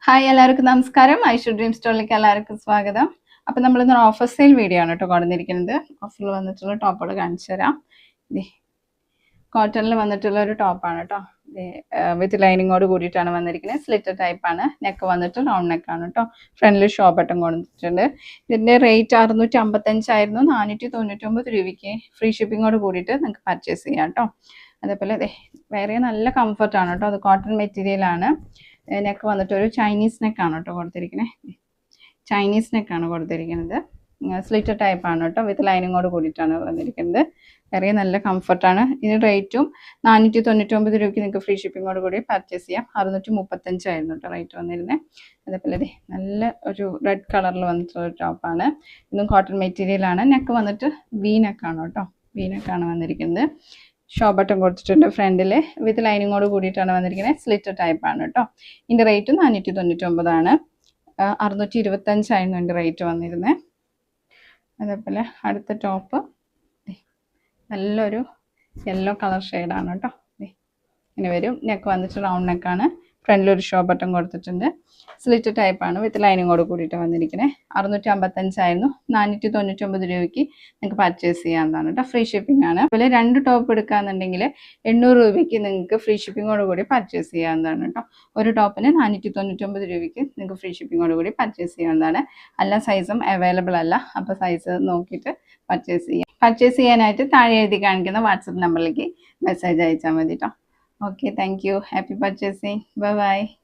Hi എല്ലാവർക്കും നമസ്കാരം. Aishu dream സ്റ്റോറിലേക്ക് എല്ലാവർക്കും സ്വാഗതം. അപ്പം നമ്മളിന്ന് ഓഫർ സെയിൽ വീഡിയോ ആണ് കേട്ടോ കൊണ്ടുവന്നിരിക്കുന്നത്. ഓഫറിൽ വന്നിട്ടുള്ള ടോപ്പുകൾ കാണിച്ചു തരാം. കോട്ടണിൽ വന്നിട്ടുള്ള ഒരു ടോപ്പാണ് കേട്ടോ. വിത്ത് ലൈനിങ്ങോട് കൂടിയിട്ടാണ് വന്നിരിക്കുന്നത്. സ്ലിറ്റർ ടൈപ്പാണ്. നെക്ക് വന്നിട്ട് റൗണ്ട് നെക്കാണ് കേട്ടോ. ഫ്രണ്ടിൽ ഷോ ബട്ടൺ കൊടുത്തിട്ടുണ്ട്. ഇതിൻ്റെ റേറ്റ് 655 499 രൂപയ്ക്ക് ഫ്രീ ഷിപ്പിങ്ങോട് കൂടിയിട്ട് നിങ്ങൾക്ക് പർച്ചേസ് ചെയ്യാം കേട്ടോ. അതേപോലെ വേറെ നല്ല കംഫർട്ടാണ് കേട്ടോ. അത് കോട്ടൺ മെറ്റീരിയലാണ്. നെക്ക് വന്നിട്ട് ഒരു ചൈനീസ് നെക്കാണ് കേട്ടോ കൊടുത്തിരിക്കുന്നത്. ചൈനീസ് നെക്കാണ് കൊടുത്തിരിക്കുന്നത്. സ്ലിറ്റർ ടൈപ്പാണ് കേട്ടോ. വിത്ത് ലൈനിങ്ങോട് കൂടിയിട്ടാണ് വന്നിരിക്കുന്നത്. വളരെ നല്ല കംഫർട്ടാണ്. ഇതിന് റേറ്റും 499 രൂപയ്ക്ക് നിങ്ങൾക്ക് ഫ്രീ ഷിപ്പിങ്ങോട് കൂടി പർച്ചേസ് ചെയ്യാം. 635 ആയിരുന്നു കേട്ടോ റേറ്റ് വന്നിരുന്നത്. അതേപോലെ നല്ല ഒരു റെഡ് കളറിൽ വന്നിട്ടുള്ള ഒരു ടോപ്പാണ്. ഇതും കോട്ടൺ മെറ്റീരിയലാണ്. നെക്ക് വന്നിട്ട് വി നെക്കാണ് കേട്ടോ. വി നെക്കാണ് വന്നിരിക്കുന്നത്. ഷോ ബട്ടൺ കൊടുത്തിട്ടുണ്ട് ഫ്രണ്ടിൽ. വിത്ത് ലൈനിങ്ങോട് കൂടിയിട്ടാണ് വന്നിരിക്കുന്നത്. സ്ലിറ്റർ ടൈപ്പാണ് കേട്ടോ. ഇതിൻ്റെ റേറ്റ് 499 ആണ്. 625 ആയിരുന്നു എൻ്റെ റേറ്റ് വന്നിരുന്നത്. അതേപോലെ അടുത്ത ടോപ്പ് നല്ലൊരു യെല്ലോ കളർ ഷെയ്ഡാണ് കേട്ടോ. ഇങ്ങനെ വരും. നെക്ക് വന്നിട്ട് റൗണ്ട് നെക്കാണ്. ഫ്രണ്ടിലൊരു ഷോ ബട്ടൺ കൊടുത്തിട്ടുണ്ട്. സ്ലിറ്റ് ടൈപ്പാണ്. വിത്ത് ലൈനിങ്ങോട് കൂടിയിട്ട് വന്നിരിക്കുന്നത്. 655 ആയിരുന്നു. 499 രൂപയ്ക്ക് നിങ്ങൾക്ക് പർച്ചേസ് ചെയ്യാവുന്നതാണ് കേട്ടോ. ഫ്രീ ഷിപ്പിംഗ് ആണ്. അതുപോലെ 2 ടോപ്പ് എടുക്കുകയാണെന്നുണ്ടെങ്കിൽ 800 രൂപയ്ക്ക് നിങ്ങൾക്ക് ഫ്രീ ഷിപ്പിങ്ങോട് കൂടി പർച്ചേസ് ചെയ്യാവുന്നതാണ് കേട്ടോ. ഒരു ടോപ്പിന് 499 രൂപയ്ക്ക് നിങ്ങൾക്ക് ഫ്രീ ഷിപ്പിങ്ങോട് കൂടി പർച്ചേസ് ചെയ്യാവുന്നതാണ്. എല്ലാ സൈസും അവൈലബിൾ അല്ല. അപ്പോൾ സൈസ് നോക്കിയിട്ട് പർച്ചേസ് ചെയ്യാം. പർച്ചേസ് ചെയ്യാനായിട്ട് താഴെ എഴുതി കാണിക്കുന്ന വാട്സപ്പ് നമ്പറിലേക്ക് മെസ്സേജ് അയച്ചാൽ മതി കേട്ടോ. Okay, thank you. Happy purchasing. Bye bye.